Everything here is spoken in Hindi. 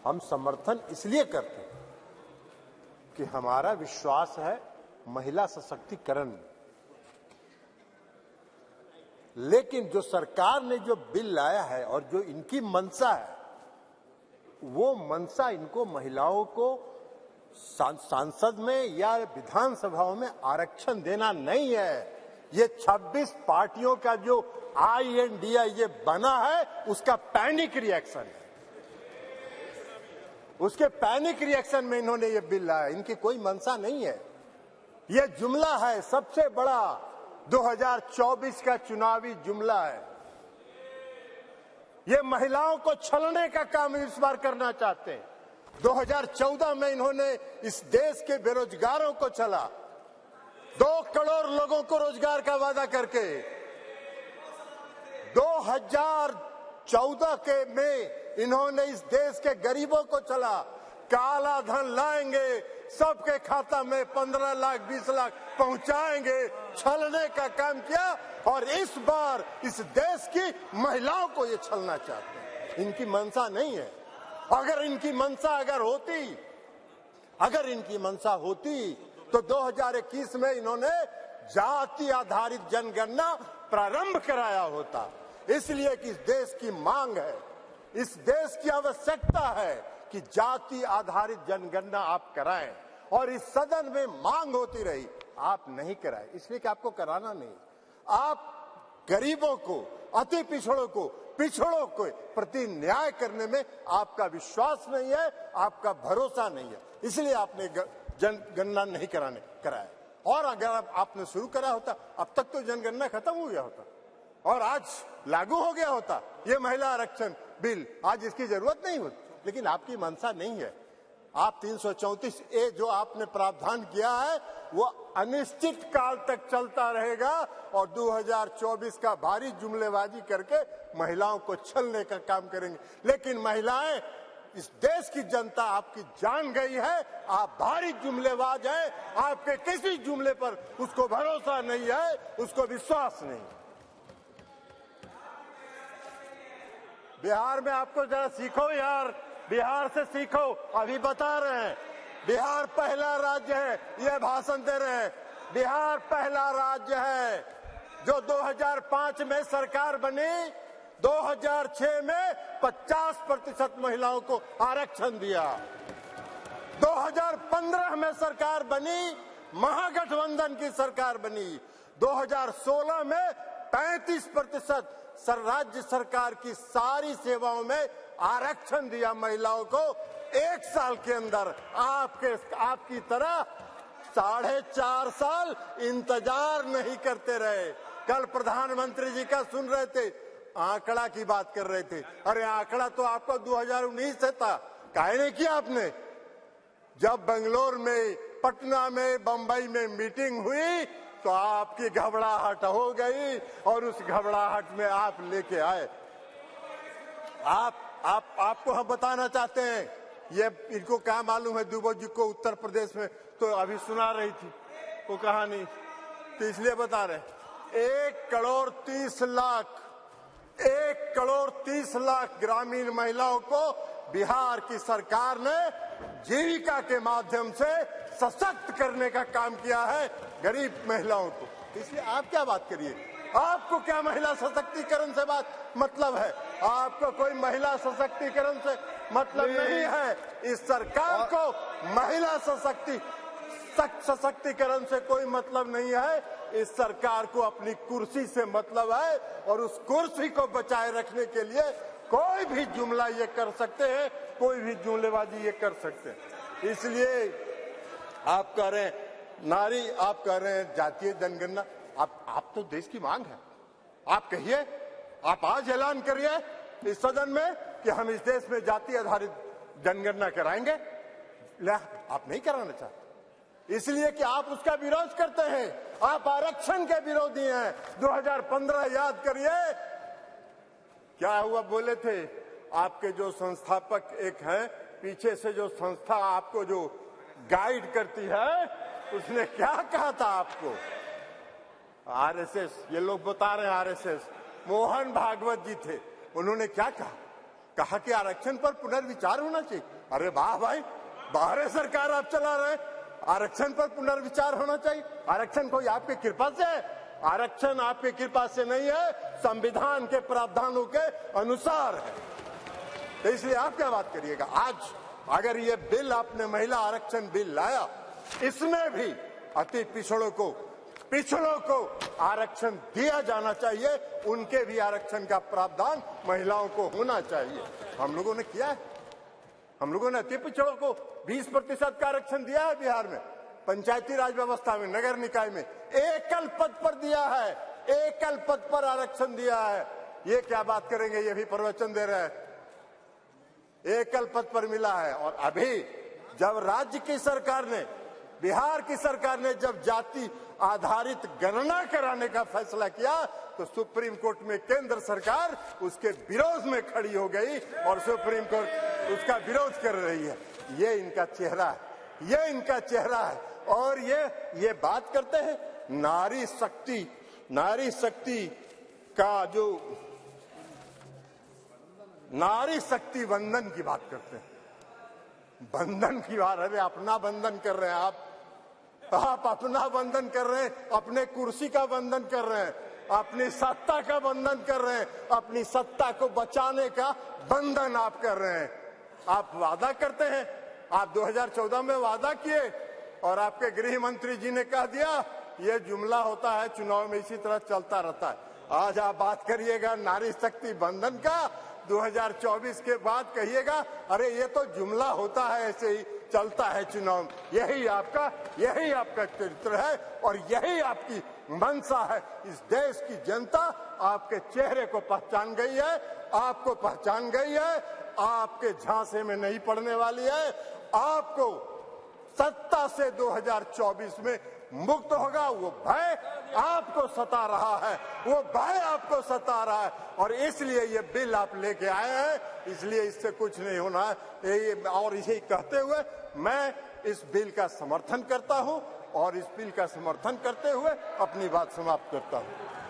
हम समर्थन इसलिए करते हैं कि हमारा विश्वास है महिला सशक्तिकरण में। लेकिन जो सरकार ने जो बिल लाया है और जो इनकी मंशा है, वो मंशा इनको महिलाओं को सांसद में या विधानसभाओं में आरक्षण देना नहीं है। ये 26 पार्टियों का जो INDA ये बना है, उसका पैनिक रिएक्शन है। उसके पैनिक रिएक्शन में इन्होंने ये बिल लाया। इनकी कोई मंशा नहीं है। ये जुमला है, सबसे बड़ा 2024 का चुनावी जुमला है। ये महिलाओं को छलने का काम इस बार करना चाहते हैं। 2014 में इन्होंने इस देश के बेरोजगारों को छला, 2 करोड़ लोगों को रोजगार का वादा करके। 2014 के में इन्होंने इस देश के गरीबों को छला, काला धन लाएंगे, सबके खाता में 15 लाख 20 लाख पहुंचाएंगे, छलने का काम किया। और इस बार इस देश की महिलाओं को ये छलना चाहते हैं। इनकी मंशा नहीं है। अगर इनकी मंशा होती तो 2021 में इन्होंने जाति आधारित जनगणना प्रारंभ कराया होता। इसलिए कि इस देश की मांग है, इस देश की आवश्यकता है कि जाति आधारित जनगणना आप कराएं। और इस सदन में मांग होती रही, आप नहीं कराए, इसलिए कि आपको कराना नहीं। आप गरीबों को, अति पिछड़ों को प्रति न्याय करने में आपका विश्वास नहीं है, आपका भरोसा नहीं है, इसलिए आपने जनगणना नहीं कराया। और अगर आपने शुरू करा होता, अब तक तो जनगणना खत्म हो गया होता और आज लागू हो गया होता ये महिला आरक्षण बिल। आज इसकी जरूरत नहीं होती, लेकिन आपकी मंशा नहीं है। आप 334A जो आपने प्रावधान किया है वो अनिश्चित काल तक चलता रहेगा और 2024 का भारी जुमलेबाजी करके महिलाओं को छलने का काम करेंगे। लेकिन महिलाएं, इस देश की जनता आपकी जान गई है, आप भारी जुमलेबाज हैं। आपके किसी जुमले पर उसको भरोसा नहीं है, उसको विश्वास नहीं। बिहार में आपको जरा सीखो यार, बिहार से सीखो। अभी बता रहे हैं बिहार पहला राज्य है, ये भाषण दे रहे हैं। बिहार पहला राज्य है जो 2005 में सरकार बनी, 2006 में 50% महिलाओं को आरक्षण दिया। 2015 में सरकार बनी, महागठबंधन की सरकार बनी। 2016 में 35% राज्य सरकार की सारी सेवाओं में आरक्षण दिया महिलाओं को। 1 साल के अंदर आपकी तरह 4.5 साल इंतजार नहीं करते रहे। कल प्रधानमंत्री जी का सुन रहे थे, आंकड़ा की बात कर रहे थे। अरे आंकड़ा तो आपका 2019 से था, काहे नहीं किया आपने? जब बेंगलोर में, पटना में, बंबई में मीटिंग हुई तो आपकी घबराहट हो गई और उस घबराहट में आप लेके आए। आपको हम बताना चाहते हैं, ये इनको क्या मालूम है दुबे जी को उत्तर प्रदेश में तो अभी सुना रही थी वो कहानी, तो इसलिए बता रहे। 1 करोड़ 30 लाख ग्रामीण महिलाओं को बिहार की सरकार ने जीविका के माध्यम से सशक्त करने का काम किया है, गरीब महिलाओं को। इसलिए आप क्या बात करिए, आपको क्या महिला सशक्तिकरण से बात मतलब है? आपको कोई महिला सशक्तिकरण से मतलब नहीं है। इस सरकार को महिला सशक्तिकरण से कोई मतलब नहीं है। इस सरकार को अपनी कुर्सी से मतलब है और उस कुर्सी को बचाए रखने के लिए कोई भी जुमला ये कर सकते हैं, कोई भी जुमलेबाजी ये कर सकते हैं। इसलिए आप कह रहे हैं नारी, आप कह रहे हैं जातीय जनगणना, आप तो देश की मांग है, आप कहिए, आप आज ऐलान करिए इस सदन में कि हम इस देश में जाति आधारित जनगणना कराएंगे। आप नहीं कराना चाहते इसलिए कि आप उसका विरोध करते हैं, आप आरक्षण के विरोधी हैं। 2015 याद करिए क्या हुआ, बोले थे आपके जो संस्थापक एक हैं, पीछे से जो संस्था आपको जो गाइड करती है, उसने क्या कहा था आपको? आरएसएस, ये लोग बता रहे हैं आरएसएस, मोहन भागवत जी थे, उन्होंने क्या कहा? कहा कि आरक्षण पर पुनर्विचार होना चाहिए। अरे वाह भाई, बाहर सरकार आप चला रहे हैं, आरक्षण पर पुनर्विचार होना चाहिए। आरक्षण कोई आपकी कृपा से है? आरक्षण आपकी कृपा से नहीं है, संविधान के प्रावधानों के अनुसार है। तो इसलिए आप क्या बात करिएगा। आज अगर ये बिल आपने महिला आरक्षण बिल लाया, इसमें भी अति पिछड़ों को आरक्षण दिया जाना चाहिए, उनके भी आरक्षण का प्रावधान महिलाओं को होना चाहिए। हम लोगों ने किया है, हम लोगों ने अति पिछड़ों को 20% का आरक्षण दिया है बिहार में, पंचायती राज व्यवस्था में, नगर निकाय में एकल पद पर दिया है, एकल पद पर आरक्षण दिया है। ये क्या बात करेंगे, ये भी प्रवचन दे रहे हैं, एकल पद पर मिला है। और अभी जब राज्य की सरकार ने, बिहार की सरकार ने जब जाति आधारित गणना कराने का फैसला किया, तो सुप्रीम कोर्ट में केंद्र सरकार उसके विरोध में खड़ी हो गई और सुप्रीम कोर्ट उसका विरोध कर रही है। ये इनका चेहरा है, ये इनका चेहरा है। और ये बात करते हैं नारी शक्ति का, जो नारी शक्ति वंदन की बात करते हैं, बंधन की बात। अरे अपना बंधन कर रहे हैं आप अपना बंधन कर रहे हैं, अपने कुर्सी का बंधन कर रहे हैं, अपनी सत्ता का बंधन कर रहे हैं, अपनी सत्ता को बचाने का बंधन आप कर रहे हैं। आप वादा करते हैं, आप 2014 में वादा किए और आपके गृह मंत्री जी ने कह दिया ये जुमला होता है, चुनाव में इसी तरह चलता रहता है। आज आप बात करिएगा नारी शक्ति बंधन का, 2024 के बाद कहिएगा अरे ये तो जुमला होता है, ऐसे ही चलता है चुनाव। यही आपका चरित्र है और यही आपकी मंशा है। इस देश की जनता आपके चेहरे को पहचान गई है, आपको पहचान गई है, आपके झांसे में नहीं पड़ने वाली है। आपको सत्ता से 2024 में मुक्त होगा, वो भय आपको सता रहा है, वो भय आपको सता रहा है। और इसलिए ये बिल आप लेके आए हैं, इसलिए इससे कुछ नहीं होना है। और इसे कहते हुए मैं इस बिल का समर्थन करता हूं और इस बिल का समर्थन करते हुए अपनी बात समाप्त करता हूं।